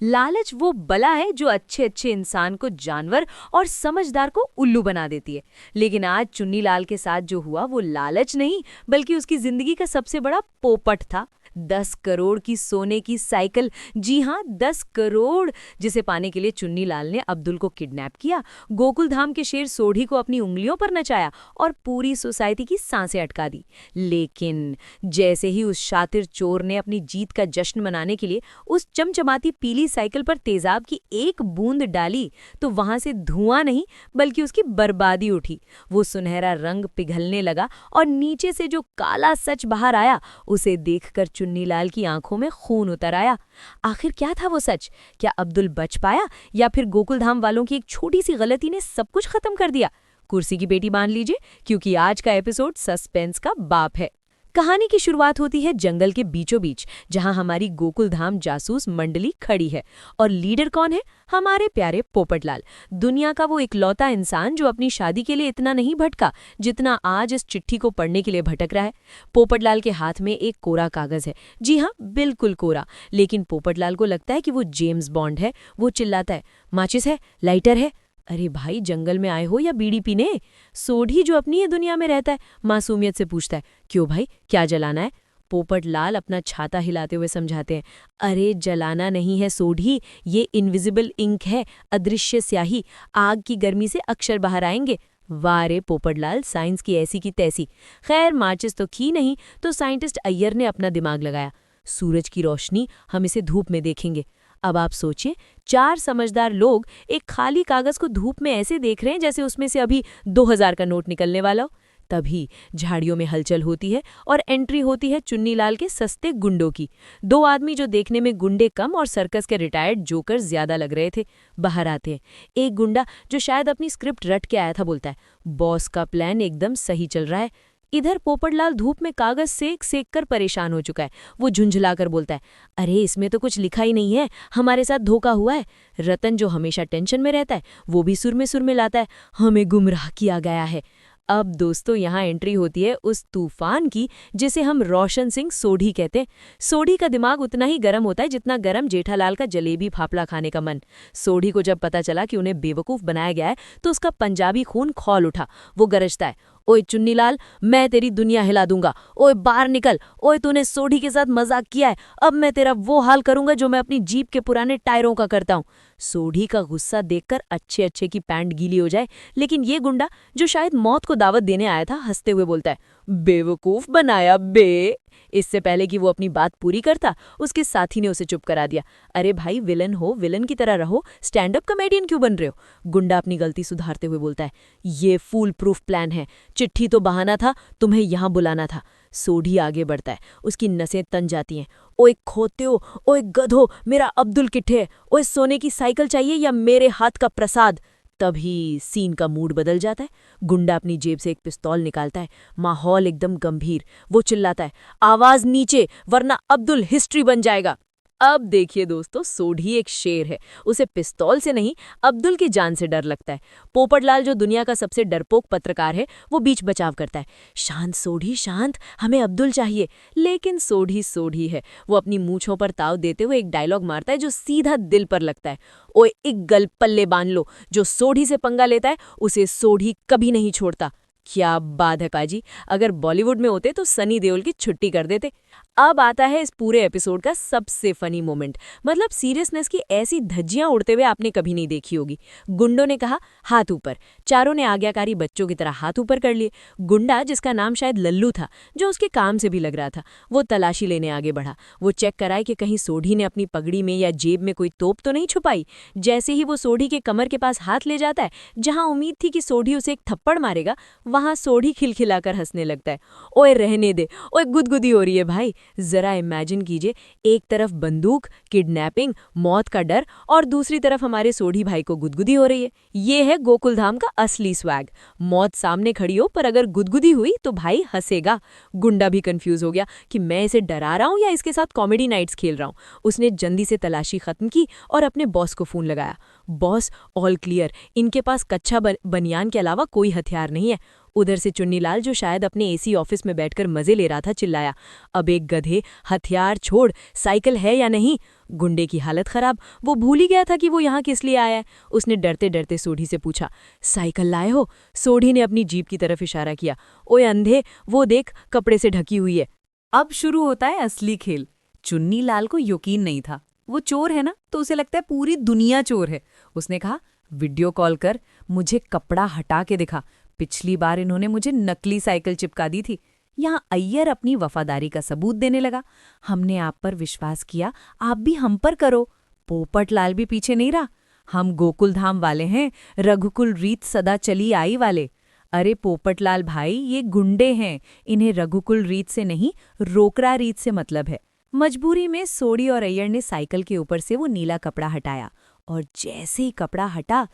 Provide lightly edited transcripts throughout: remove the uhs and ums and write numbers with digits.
लालच वो बला है जो अच्छे अच्छे इंसान को जानवर और समझदार को उल्लू बना देती है। लेकिन आज चुन्नीलाल के साथ जो हुआ वो लालच नहीं, बल्कि उसकी जिंदगी का सबसे बड़ा पोपट था। 10 करोड़ की सोने की साइकिल, जी हाँ 10 करोड़, जिसे पाने के लिए चुन्नीलाल ने अब्दुल को किडनैप किया, गोकुलधाम के शेर सोढ़ी को अपनी उंगलियों पर नचाया और पूरी सोसाइटी की सांसें अटका दी। लेकिन जैसे ही उस शातिर चोर ने अपनी जीत का जश्न मनाने के लिए उस चमचमाती पीली साइकिल पर तेजाब की एक बूंद डाली, तो वहां से धुआं नहीं बल्कि उसकी बर्बादी उठी। वो सुनहरा रंग पिघलने लगा और नीचे से जो काला सच बाहर आया, उसे देखकर चुन्नीलाल की आंखों में खून उतर आया। आखिर क्या था वो सच? क्या अब्दुल बच पाया, या फिर गोकुलधाम वालों की एक छोटी सी गलती ने सब कुछ खत्म कर दिया? कुर्सी की पेटी बांध लीजिए, क्योंकि आज का एपिसोड सस्पेंस का बाप है। कहानी की शुरुआत होती है जंगल के बीचों बीच, जहां हमारी गोकुलधाम जासूस मंडली खड़ी है। और लीडर कौन है? हमारे प्यारे पोपटलाल, दुनिया का वो इकलौता इंसान जो अपनी शादी के लिए इतना नहीं भटका जितना आज इस चिट्ठी को पढ़ने के लिए भटक रहा है। पोपटलाल के हाथ में एक कोरा कागज है, जी हाँ बिल्कुल कोरा। लेकिन पोपटलाल को लगता है कि वो जेम्स बॉन्ड है। वो चिल्लाता है, माचिस है, लाइटर है? अरे भाई, जंगल में आए हो या बीड़ी पीने? सोढ़ी जो अपनी ही दुनिया में रहता है मासूमियत से पूछता है, क्यों भाई, क्या जलाना है? पोपटलाल अपना छाता हिलाते हुए समझाते हैं, अरे जलाना नहीं है सोढ़ी, ये इनविजिबल इंक है, अदृश्य स्याही। आग की गर्मी से अक्षर बाहर आएंगे। वाह रे पोपटलाल, साइंस की ऐसी की तैसी। खैर माचिस तो की नहीं, तो साइंटिस्ट अय्यर ने अपना दिमाग लगाया। सूरज की रोशनी, हम इसे धूप में देखेंगे। अब आप सोचिए, 4 समझदार लोग एक खाली कागज को धूप में ऐसे देख रहे हैं जैसे उसमें से अभी 2000 का नोट निकलने वाला हो। तभी झाड़ियों में हलचल होती है और एंट्री होती है चुन्नीलाल के सस्ते गुंडों की। 2 आदमी जो देखने में गुंडे कम और सर्कस के रिटायर्ड जोकर ज्यादा लग रहे थे, बाहर आते हैं। एक गुंडा जो शायद अपनी स्क्रिप्ट रट के आया था बोलता है, बॉस का प्लान एकदम सही चल रहा है। इधर पोपटलाल धूप में कागज सेक सेक कर परेशान हो चुका है। वो झुंझलाकर बोलता है, अरे इसमें तो कुछ लिखा ही नहीं है, हमारे साथ धोखा हुआ है। रतन जो हमेशा टेंशन में रहता है, वो भी सुर में लाता है, हमें गुमराह किया गया है। अब दोस्तों यहाँ एंट्री होती है उस तूफान की जिसे हम रोशन सिंह सोढ़ी कहते हैं। सोढ़ी का दिमाग उतना ही गर्म होता है जितना गर्म जेठालाल का जलेबी फाफड़ा खाने का मन। सोढ़ी को जब पता चला कि उन्हें बेवकूफ बनाया गया है, तो उसका पंजाबी खून खौल उठा। वो गरजता है, ओए चुन्नीलाल, मैं तेरी दुनिया हिला दूंगा। ओए बाहर निकल। ओए तूने सोढ़ी के साथ मजाक किया है, अब मैं तेरा वो हाल करूंगा जो मैं अपनी जीप के पुराने टायरों का करता हूँ। सोढ़ी का गुस्सा देखकर अच्छे अच्छे की पैंट गीली हो जाए। लेकिन ये गुंडा जो शायद मौत को दावत देने आया था, हंसते हुए बोलता है, बेवकूफ बनाया बे। इससे पहले कि वो अपनी बात पूरी करता, उसके साथी ने उसे चुप करा दिया। अरे भाई, विलन हो, विलन की तरह रहो, स्टैंड अप कॉमेडियन क्यों बन रहे हो? गुंडा अपनी गलती सुधारते हुए बोलता है, ये फूल प्रूफ प्लान है, चिट्ठी तो बहाना था, तुम्हें यहाँ बुलाना था। सोढ़ी आगे बढ़ता है, उसकी नसें तन जाती हैं। ओए खोत्यो, ओए गधो, मेरा अब्दुल किट्ठे है। ओए सोने की साइकिल चाहिए या मेरे हाथ का प्रसाद? तभी सीन का मूड बदल जाता है। गुंडा अपनी जेब से एक पिस्तौल निकालता है। माहौल एकदम गंभीर। वो चिल्लाता है, आवाज नीचे, वरना अब्दुल हिस्ट्री बन जाएगा। अब देखिए दोस्तों, सोढ़ी एक शेर है, उसे पिस्तौल से नहीं अब्दुल की जान से डर लगता है। पोपटलाल जो दुनिया का सबसे डरपोक पत्रकार है, वो बीच बचाव करता है, शांत सोढ़ी शांत, हमें अब्दुल चाहिए। लेकिन सोढ़ी सोढ़ी है, वो अपनी मूंछों पर ताव देते हुए एक डायलॉग मारता है जो सीधा दिल पर लगता है, ओए एक गल पल्ले बांध लो, जो सोढ़ी से पंगा लेता है उसे सोढ़ी कभी नहीं छोड़ता। क्या बात है पाजी, अगर बॉलीवुड में होते तो सनी देओल की छुट्टी कर देते। अब आता है इस पूरे एपिसोड का सबसे फनी मोमेंट, मतलब सीरियसनेस की ऐसी धज्जियां उड़ते हुए आपने कभी नहीं देखी होगी। गुंडों ने कहा हाथ ऊपर, चारों ने आज्ञाकारी बच्चों की तरह हाथ ऊपर कर लिए। गुंडा जिसका नाम शायद लल्लू था, जो उसके काम से भी लग रहा था, वो तलाशी लेने आगे बढ़ा। वो चेक कराए कि कहीं सोढ़ी ने अपनी पगड़ी में या जेब में कोई तोप तो नहीं छुपाई। जैसे ही वो सोढ़ी के कमर के पास हाथ ले जाता है, जहां उम्मीद थी कि सोढ़ी उसे एक थप्पड़ मारेगा, वहां सोढ़ी खिलखिलाकर हंसने लगता है। ओए रहने दे, ओए गुदगुदी हो रही है भाई। जरा इमेजिन कीजिए, एक तरफ बंदूक, किडनैपिंग, मौत का डर, और दूसरी तरफ हमारे सोढ़ी भाई को गुदगुदी हो रही है। ये है गोकुलधाम का असली स्वैग। मौत सामने खड़ी हो, पर अगर गुदगुदी हुई तो भाई हंसेगा। गुंडा भी कंफ्यूज हो गया कि मैं इसे डरा रहा हूं या इसके साथ कॉमेडी नाइट्स खेल रहा हूं। उसने जल्दी से तलाशी खत्म की और अपने बॉस को फोन लगाया। बॉस, ऑल क्लियर, इनके पास कच्चा बनियान के अलावा कोई हथियार नहीं है। उधर से चुन्नीलाल, जो शायद अपने एसी ऑफिस में बैठकर मजे ले रहा था, चिल्लाया, अब एक गधे, हथियार छोड़, साइकिल है या नहीं? गुंडे की हालत खराब, वो भूल ही गया था कि वो यहाँ किस लिए आया है। उसने डरते डरते सोढ़ी से पूछा, साइकिल लाए हो? सोढ़ी ने अपनी जीप की तरफ इशारा किया। ओए अंधे, वो देख, कपड़े से ढकी हुई है। अब शुरू होता है असली खेल। चुन्नीलाल को यकीन नहीं था, वो चोर है ना, तो उसे लगता है पूरी दुनिया चोर है। उसने कहा, वीडियो कॉल कर, मुझे कपड़ा हटा के दिखा। पिछली बार इन्होंने मुझे नकली साइकिल चिपका दी थी। यहाँ अय्यर अपनी वफादारी का सबूत देने लगा। हमने आप पर विश्वास किया, आप भी हम पर करो। पोपटलाल भी पीछे नहीं रहा। हम गोकुल धाम वाले हैं, रघुकुल रीत सदा चली आई वाले। अरे पोपटलाल भाई, ये गुंडे हैं, इन्हें रघुकुल रीत से नहीं, रोकड़ा रीत से मतलब है। मजबूरी में सोढ़ी और अय्यर ने साइकिल के ऊपर से वो नीला कपड़ा हटाया, और जैसे ही कपड़ा हटा,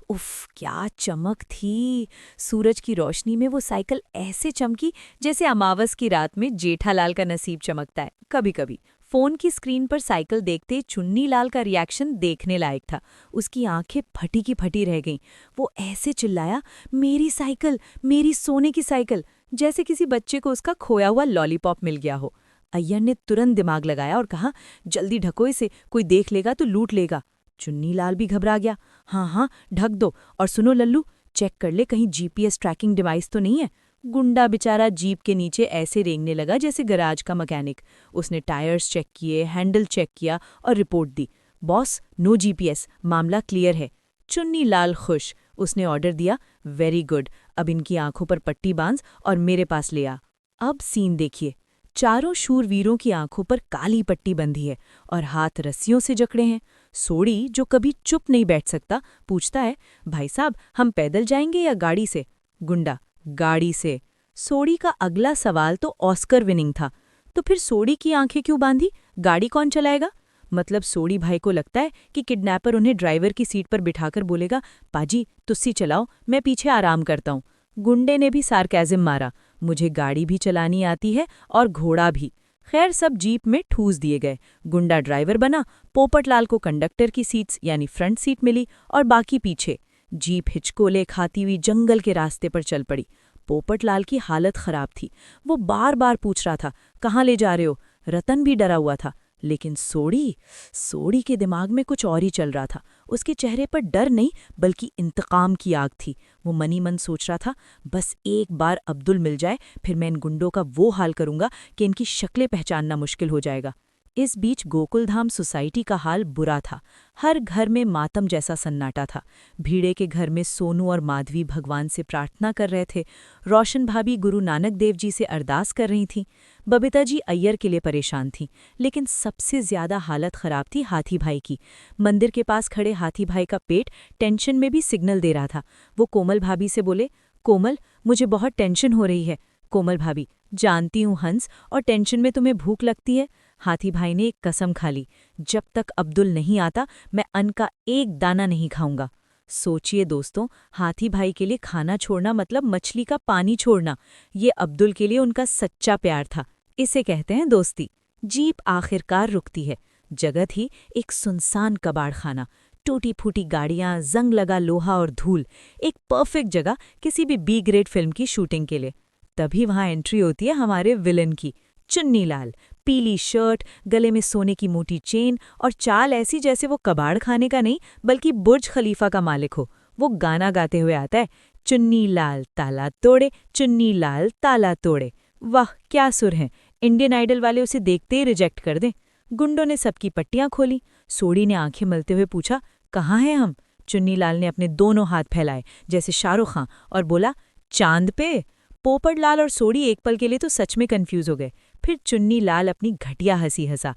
उफ, क्या चमक थी। सूरज की रोशनी में वो साइकिल ऐसे चमकी जैसे अमावस की रात में जेठालाल का नसीब चमकता है कभी कभी। फोन की स्क्रीन पर साइकिल देखते चुन्नीलाल का रिएक्शन देखने लायक था। उसकी आंखें फटी की फटी रह गईं। वो ऐसे चिल्लाया, मेरी साइकिल, मेरी सोने की साइकिल, जैसे किसी बच्चे को उसका खोया हुआ लॉलीपॉप मिल गया हो। अय्यर ने तुरंत दिमाग लगाया और कहा, जल्दी ढको इसे, कोई देख लेगा तो लूट लेगा। चुन्नीलाल भी घबरा गया। हाँ हाँ, ढक दो। और सुनो लल्लू, चेक कर ले कहीं जीपीएस ट्रैकिंग डिवाइस तो नहीं है। गुंडा बेचारा जीप के नीचे ऐसे रेंगने लगा जैसे गराज का मैकेनिक। उसने टायर्स चेक किए, हैंडल चेक किया और रिपोर्ट दी। बॉस, नो जीपीएस, मामला क्लियर है। चुन्नीलाल खुश। उसने ऑर्डर दिया, वेरी गुड, अब इनकी आंखों पर पट्टी बांध और मेरे पास ले आ। अब सीन देखिए, चारों शूरवीरों की आंखों पर काली पट्टी बंधी है और हाथ रस्सियों से जकड़े हैं। सोढ़ी, जो कभी चुप नहीं बैठ सकता, पूछता है, भाई साहब, हम पैदल जाएंगे या गाड़ी से? गुंडा, गाड़ी से। सोढ़ी का अगला सवाल तो ऑस्कर विनिंग था। तो फिर सोढ़ी की आंखें क्यों बांधी? गाड़ी कौन चलाएगा? मतलब सोढ़ी भाई को लगता है कि किडनैपर उन्हें ड्राइवर की सीट पर बिठाकर बोलेगा, पाजी तुस्सी चलाओ, मैं पीछे आराम करता हूँ। गुंडे ने भी सार्केज़म मारा, मुझे गाड़ी भी चलानी आती है और घोड़ा भी। खैर, सब जीप में ठूस दिए गए। गुंडा ड्राइवर बना, पोपटलाल को कंडक्टर की सीट्स यानी फ्रंट सीट मिली और बाकी पीछे। जीप हिचकोले खाती हुई जंगल के रास्ते पर चल पड़ी। पोपटलाल की हालत खराब थी। वो बार बार पूछ रहा था, कहाँ ले जा रहे हो? रतन भी डरा हुआ था। लेकिन सोढ़ी के दिमाग में कुछ और ही चल रहा था। उसके चेहरे पर डर नहीं बल्कि इंतकाम की आग थी। वो मनी मन सोच रहा था, बस एक बार अब्दुल मिल जाए, फिर मैं इन गुंडों का वो हाल करूंगा कि इनकी शक्लें पहचानना मुश्किल हो जाएगा। इस बीच गोकुलधाम सोसाइटी का हाल बुरा था। हर घर में मातम जैसा सन्नाटा था। भीड़े के घर में सोनू और माधवी भगवान से प्रार्थना कर रहे थे। रोशन भाभी गुरु नानक देव जी से अरदास कर रही थीं। बबीता जी अय्यर के लिए परेशान थीं। लेकिन सबसे ज्यादा हालत खराब थी हाथी भाई की। मंदिर के पास खड़े हाथी भाई का पेट टेंशन में भी सिग्नल दे रहा था। वो कोमल भाभी से बोले, कोमल, मुझे बहुत टेंशन हो रही है। कोमल भाभी, जानती हूँ हंस, और टेंशन में तुम्हें भूख लगती है। हाथी भाई ने एक कसम खा ली, जब तक अब्दुल नहीं आता मैं अन्न का एक दाना नहीं खाऊंगा। सोचिए दोस्तों, हाथी भाई के लिए खाना छोड़ना मतलब मछली का पानी छोड़ना। ये अब्दुल के लिए उनका सच्चा प्यार था। इसे कहते हैं दोस्ती। जीप आखिरकार रुकती है। जगह थी एक सुनसान कबाड़खाना। टूटी फूटी गाड़ियां, जंग लगा लोहा और धूल। एक परफेक्ट जगह किसी भी बी ग्रेड फिल्म की शूटिंग के लिए। तभी वहां एंट्री होती है हमारे विलन की। चुन्नीलाल, पीली शर्ट, गले में सोने की मोटी चेन और चाल ऐसी जैसे वो कबाड़ खाने का नहीं बल्कि बुर्ज खलीफा का मालिक हो। वो गाना गाते हुए आता है, चुन्नीलाल ताला तोड़े, चुन्नीलाल ताला तोड़े। वाह, क्या सुर हैं। इंडियन आइडल वाले उसे देखते ही रिजेक्ट कर दें। गुंडों ने सबकी पट्टियां खोली। सोढ़ी ने आंखें मलते हुए पूछा, कहाँ हैं हम? चुन्नीलाल ने अपने दोनों हाथ फैलाए जैसे शाहरुख खां और बोला, चांद पे। पोपटलाल और सोढ़ी एक पल के लिए तो सच में कंफ्यूज हो गए। फिर चुन्नीलाल अपनी घटिया हंसी हंसा।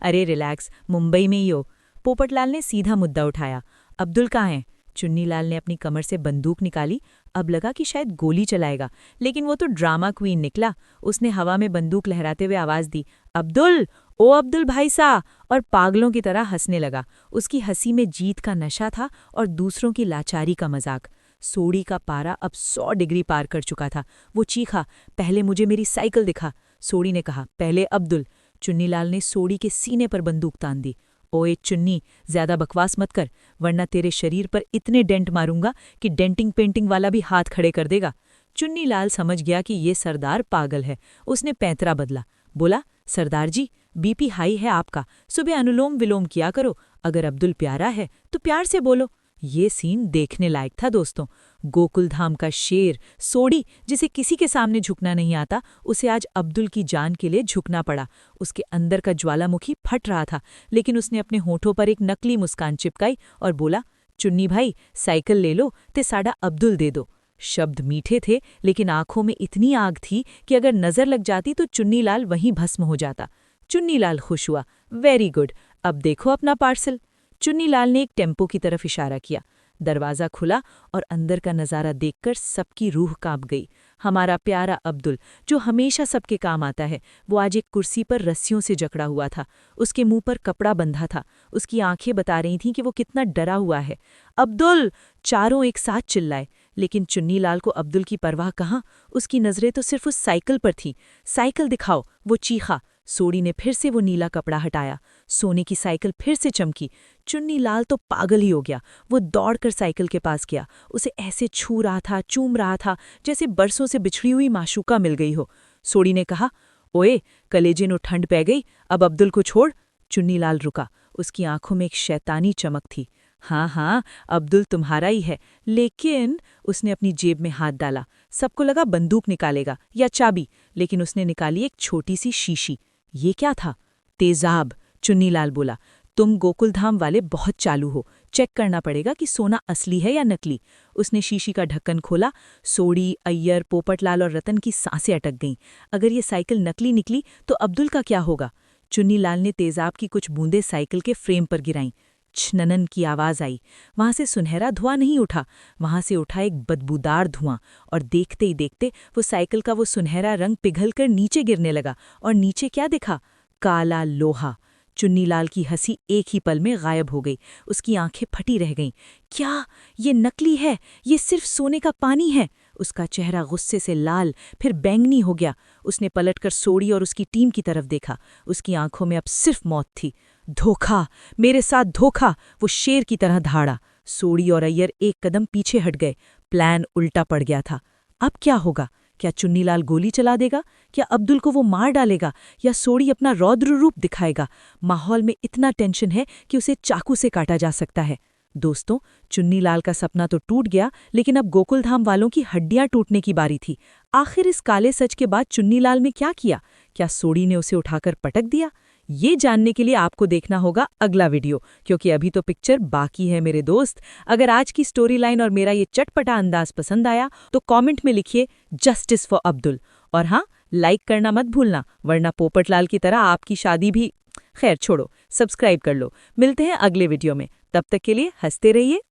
अरे रिलैक्स, मुंबई में ही हो। पोपटलाल ने सीधा मुद्दा उठाया, अब्दुल कहाँ है? चुन्नीलाल ने अपनी कमर से बंदूक निकाली। अब लगा कि शायद गोली चलाएगा, लेकिन वो तो ड्रामा क्वीन निकला। उसने हवा में बंदूक लहराते हुए आवाज दी, अब्दुल, ओ अब्दुल भाई सा, और पागलों की तरह हंसने लगा। उसकी हंसी में जीत का नशा था और दूसरों की लाचारी का मजाक। सोढ़ी का पारा अब 100 डिग्री पार कर चुका था। वो चीखा, पहले मुझे मेरी साइकिल दिखा। सोढ़ी ने कहा, पहले अब्दुल। चुन्नीलाल ने सोढ़ी के सीने पर बंदूक तान दी। ओए चुन्नी, ज्यादा बकवास मत कर, वरना तेरे शरीर पर इतने डेंट मारूंगा कि डेंटिंग पेंटिंग वाला भी हाथ खड़े कर देगा। चुन्नीलाल समझ गया कि ये सरदार पागल है। उसने पैंतरा बदला, बोला, सरदार जी, बीपी हाई है आपका, सुबह अनुलोम विलोम किया करो। अगर अब्दुल प्यारा है तो प्यार से बोलो। ये सीन देखने लायक था दोस्तों। गोकुलधाम का शेर सोडी, जिसे किसी के सामने झुकना नहीं आता, उसे आज अब्दुल की जान के लिए झुकना पड़ा। उसके अंदर का ज्वालामुखी फट रहा था, लेकिन उसने अपने होठों पर एक नकली मुस्कान चिपकाई और बोला, चुन्नी भाई, साइकिल ले लो ते साडा अब्दुल दे दो। शब्द मीठे थे, लेकिन आंखों में इतनी आग थी कि अगर नजर लग जाती तो चुन्नीलाल वहीं भस्म हो जाता। चुन्नीलाल खुश हुआ, वेरी गुड, अब देखो अपना पार्सल। चुन्नीलाल ने एक टेम्पो की तरफ इशारा किया। दरवाज़ा खुला और अंदर का नज़ारा देखकर सबकी रूह कांप गई। हमारा प्यारा अब्दुल, जो हमेशा सबके काम आता है, वो आज एक कुर्सी पर रस्सियों से जकड़ा हुआ था। उसके मुंह पर कपड़ा बंधा था। उसकी आंखें बता रही थीं कि वो कितना डरा हुआ है। अब्दुल! चारों एक साथ चिल्लाए, लेकिन चुन्नीलाल को अब्दुल की परवाह कहाँ। उसकी नज़रें तो सिर्फ उस साइकिल पर थीं। साइकिल दिखाओ, वो चीखा। सोडी ने फिर से वो नीला कपड़ा हटाया। सोने की साइकिल फिर से चमकी। चुन्नीलाल तो पागल ही हो गया। वो दौड़कर साइकिल के पास गया। उसे ऐसे छू रहा था, चूम रहा था, जैसे बरसों से बिछड़ी हुई माशूका मिल गई हो। सोडी ने कहा, ओए, कलेजे नो ठंड पै गई, अब अब्दुल को छोड़। चुन्नीलाल रुका। उसकी आंखों में एक शैतानी चमक थी। हाँ हाँ, अब्दुल तुम्हारा ही है, लेकिन उसने अपनी जेब में हाथ डाला। सबको लगा बंदूक निकालेगा या चाबी, लेकिन उसने निकाली एक छोटी सी शीशी। ये क्या था? तेजाब। चुन्नीलाल बोला, तुम गोकुलधाम वाले बहुत चालू हो, चेक करना पड़ेगा कि सोना असली है या नकली। उसने शीशी का ढक्कन खोला। सोडी, अय्यर, पोपटलाल और रतन की सांसें अटक गईं। अगर ये साइकिल नकली निकली तो अब्दुल का क्या होगा? चुन्नीलाल ने तेजाब की कुछ बूंदें साइकिल के फ्रेम पर गिराईं। छननन की आवाज आई। वहां से सुनहरा धुआं नहीं उठा, वहां से उठा एक बदबूदार धुआं। और देखते ही देखते वो साइकिल का वो सुनहरा रंग पिघलकर नीचे गिरने लगा। और नीचे क्या दिखा? काला लोहा। चुन्नीलाल की हंसी एक ही पल में गायब हो गई। उसकी आंखें फटी रह गईं। क्या ये नकली है? ये सिर्फ सोने का पानी है? उसका चेहरा गुस्से से लाल, फिर बैंगनी हो गया। उसने पलटकर सोडी और उसकी टीम की तरफ देखा। उसकी आंखों में अब सिर्फ मौत थी। धोखा, मेरे साथ धोखा, वो शेर की तरह धाड़ा। सोडी और अय्यर एक कदम पीछे हट गए। प्लान उल्टा पड़ गया था। अब क्या होगा? क्या चुन्नीलाल गोली चला देगा? क्या अब्दुल को वो मार डालेगा? या सोडी अपना रौद्र रूप दिखाएगा? माहौल में इतना टेंशन है कि उसे चाकू से काटा जा सकता है। दोस्तों, चुन्नीलाल का सपना तो टूट गया, लेकिन अब गोकुलधाम वालों की हड्डियां टूटने की बारी थी। आखिर इस काले सच के बाद चुन्नीलाल ने क्या किया? क्या सोडी ने उसे उठाकर पटक दिया? ये जानने के लिए आपको देखना होगा अगला वीडियो, क्योंकि अभी तो पिक्चर बाकी है मेरे दोस्त। अगर आज की स्टोरी लाइन और मेरा ये चटपटा अंदाज पसंद आया तो कमेंट में लिखिए जस्टिस फॉर अब्दुल। और हाँ, लाइक करना मत भूलना, वरना पोपटलाल की तरह आपकी शादी भी। खैर छोड़ो, सब्सक्राइब कर लो। मिलते हैं अगले वीडियो में। तब तक के लिए हंसते रहिए,